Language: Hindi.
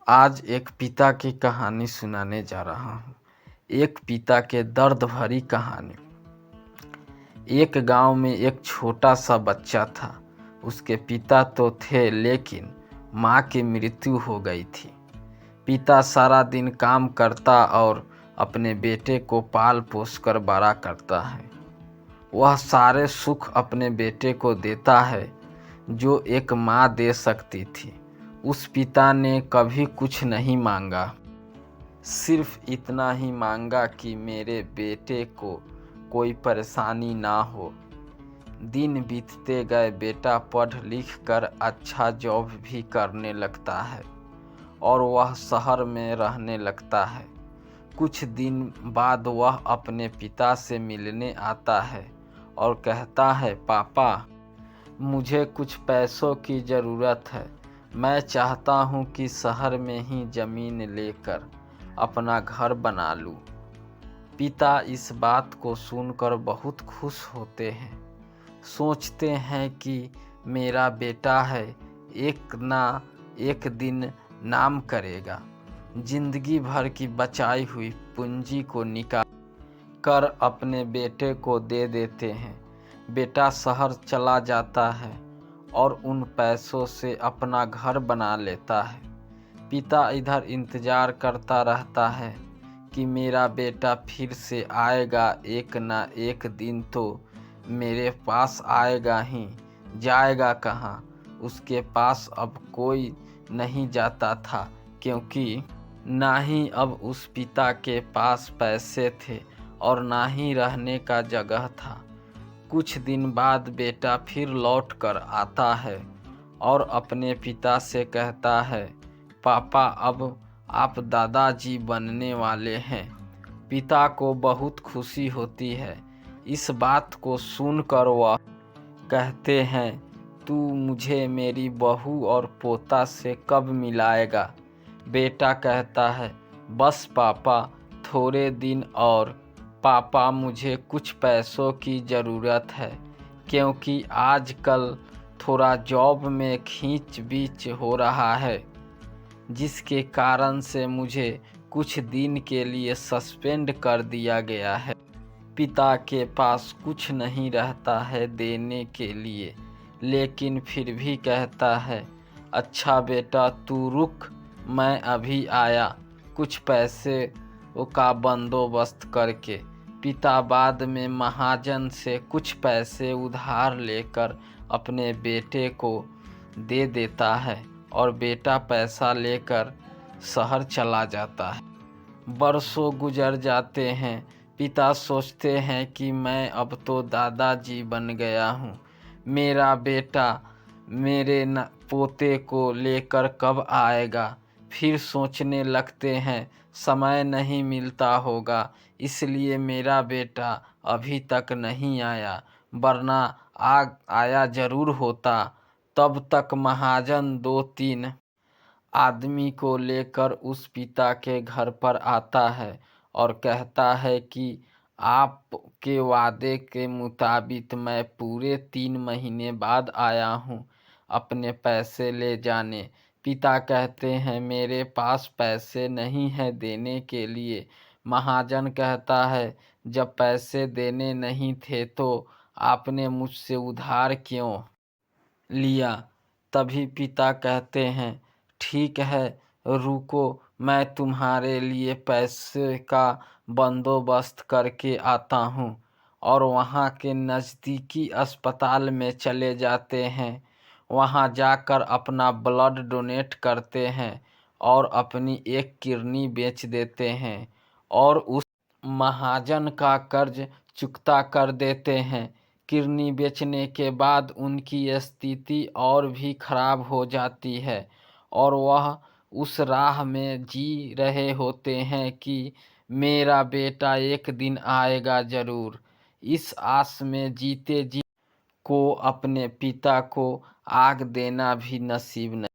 आज एक पिता की कहानी सुनाने जा रहा हूँ। एक पिता के दर्द भरी कहानी। एक गांव में एक छोटा सा बच्चा था। उसके पिता तो थे लेकिन माँ की मृत्यु हो गई थी। पिता सारा दिन काम करता और अपने बेटे को पाल पोस कर बड़ा करता है। वह सारे सुख अपने बेटे को देता है जो एक माँ दे सकती थी। उस पिता ने कभी कुछ नहीं मांगा, सिर्फ इतना ही मांगा कि मेरे बेटे को कोई परेशानी ना हो। दिन बीतते गए, बेटा पढ़ लिख कर अच्छा जॉब भी करने लगता है और वह शहर में रहने लगता है। कुछ दिन बाद वह अपने पिता से मिलने आता है और कहता है, पापा, मुझे कुछ पैसों की ज़रूरत है। मैं चाहता हूँ कि शहर में ही ज़मीन लेकर अपना घर बना लूँ। पिता इस बात को सुनकर बहुत खुश होते हैं। सोचते हैं कि मेरा बेटा है, एक ना एक दिन नाम करेगा। जिंदगी भर की बचाई हुई पूंजी को निकाल कर अपने बेटे को दे देते हैं। बेटा शहर चला जाता है और उन पैसों से अपना घर बना लेता है। पिता इधर इंतज़ार करता रहता है कि मेरा बेटा फिर से आएगा, एक ना एक दिन तो मेरे पास आएगा ही। जाएगा कहाँ? उसके पास अब कोई नहीं जाता था, क्योंकि ना ही अब उस पिता के पास पैसे थे और ना ही रहने का जगह था। कुछ दिन बाद बेटा फिर लौट कर आता है और अपने पिता से कहता है, पापा, अब आप दादाजी बनने वाले हैं। पिता को बहुत खुशी होती है। इस बात को सुनकर वह कहते हैं, तू मुझे मेरी बहू और पोता से कब मिलाएगा? बेटा कहता है, बस पापा, थोड़े दिन और। पापा, मुझे कुछ पैसों की ज़रूरत है, क्योंकि आजकल थोड़ा जॉब में खींच बीच हो रहा है, जिसके कारण से मुझे कुछ दिन के लिए सस्पेंड कर दिया गया है। पिता के पास कुछ नहीं रहता है देने के लिए, लेकिन फिर भी कहता है, अच्छा बेटा, तू रुक, मैं अभी आया कुछ पैसे का बंदोबस्त करके। पिता बाद में महाजन से कुछ पैसे उधार लेकर अपने बेटे को दे देता है और बेटा पैसा लेकर शहर चला जाता है। बरसों गुजर जाते हैं। पिता सोचते हैं कि मैं अब तो दादाजी बन गया हूँ। मेरा बेटा मेरे पोते को लेकर कब आएगा? फिर सोचने लगते हैं, समय नहीं मिलता होगा, इसलिए मेरा बेटा अभी तक नहीं आया, वरना आया ज़रूर होता। तब तक महाजन 2-3 आदमी को लेकर उस पिता के घर पर आता है और कहता है कि आपके वादे के मुताबिक मैं पूरे 3 महीने बाद आया हूँ अपने पैसे ले जाने। पिता कहते हैं, मेरे पास पैसे नहीं हैं देने के लिए। महाजन कहता है, जब पैसे देने नहीं थे तो आपने मुझसे उधार क्यों लिया? तभी पिता कहते हैं, ठीक है, रुको, मैं तुम्हारे लिए पैसे का बंदोबस्त करके आता हूँ। और वहाँ के नज़दीकी अस्पताल में चले जाते हैं। वहाँ जाकर अपना ब्लड डोनेट करते हैं और अपनी एक किडनी बेच देते हैं और उस महाजन का कर्ज चुकता कर देते हैं। किडनी बेचने के बाद उनकी स्थिति और भी खराब हो जाती है और वह उस राह में जी रहे होते हैं कि मेरा बेटा एक दिन आएगा ज़रूर। इस आस में जीते जी को अपने पिता को आग देना भी नसीब नहीं।